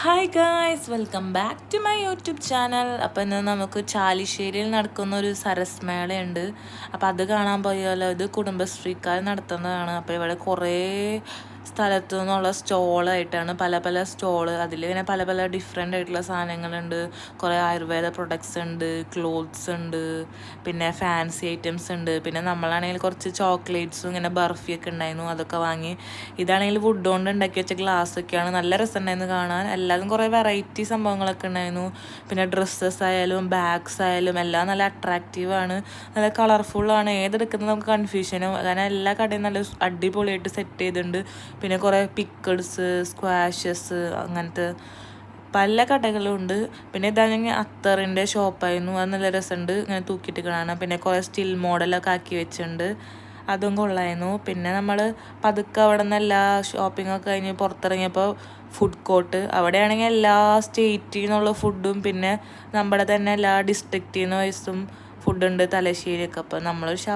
Hi guys, welcome back to my YouTube channel. അപ്പോൾ ഇന്ന് നമുക്ക് ചാലിശ്ശേരിയിൽ നടക്കുന്ന ഒരു സരസ് മേളയുണ്ട്. അപ്പോൾ അത് കാണാൻ പോയാലോ. ഇത് കുടുംബശ്രീക്കാർ നടത്തുന്നതാണ്. അപ്പോൾ ഇവിടെ കുറേ സ്ഥലത്തു നിന്നുള്ള സ്റ്റോളായിട്ടാണ്, പല പല സ്റ്റോള്. അതിൽ ഇങ്ങനെ പല പല ഡിഫറെൻ്റ് ആയിട്ടുള്ള സാധനങ്ങളുണ്ട്. കുറേ ആയുർവേദ പ്രൊഡക്ട്സ് ഉണ്ട്, ക്ലോത്ത്സ് ഉണ്ട്, പിന്നെ ഫാൻസി ഐറ്റംസ് ഉണ്ട്. പിന്നെ നമ്മളാണെങ്കിൽ കുറച്ച് ചോക്ലേറ്റ്സും ഇങ്ങനെ ബർഫിയൊക്കെ ഉണ്ടായിരുന്നു, അതൊക്കെ വാങ്ങി. ഇതാണെങ്കിൽ വുഡ് കൊണ്ട് ഉണ്ടാക്കി വെച്ച ഗ്ലാസ്സൊക്കെയാണ്. നല്ല രസമുണ്ടായിരുന്നു കാണാൻ. എല്ലാതും കുറേ വെറൈറ്റി സംഭവങ്ങളൊക്കെ ഉണ്ടായിരുന്നു. പിന്നെ ഡ്രസ്സസ് ആയാലും ബാഗ്സ് ആയാലും എല്ലാം നല്ല അട്രാക്റ്റീവാണ്, നല്ല കളർഫുള്ളാണ്. ഏതെടുക്കുന്നത് നമുക്ക് കൺഫ്യൂഷനും. കാരണം എല്ലാ കടയും നല്ല അടിപൊളിയായിട്ട് സെറ്റ് ചെയ്തിട്ടുണ്ട്. പിന്നെ കുറേ പിക്കിൾസ്, സ്ക്വാഷസ്, അങ്ങനത്തെ പല കടകളും ഉണ്ട്. പിന്നെ ഇതാണെങ്കിൽ അത്തറിൻ്റെ ഷോപ്പായിരുന്നു. അത് നല്ല രസമുണ്ട് ഇങ്ങനെ തൂക്കിയിട്ട് കാണാൻ. പിന്നെ കുറേ സ്റ്റിൽ മോഡലൊക്കെ ആക്കി വെച്ചിട്ടുണ്ട്, അതും കൊള്ളായിരുന്നു. പിന്നെ നമ്മൾ പതുക്കെ അവിടെ നിന്ന് എല്ലാ ഷോപ്പിങ്ങൊക്കെ കഴിഞ്ഞ് പുറത്തിറങ്ങിയപ്പോൾ ഫുഡ് കോർട്ട്, അവിടെയാണെങ്കിൽ എല്ലാ സ്റ്റേറ്റിൽ നിന്നുള്ള ഫുഡും പിന്നെ നമ്മുടെ തന്നെ എല്ലാ ഡിസ്ട്രിക്റ്റിൽ നിന്ന് വയസ്സും ഫുഡുണ്ട്, തലശ്ശേരിയൊക്കെ. അപ്പോൾ നമ്മൾ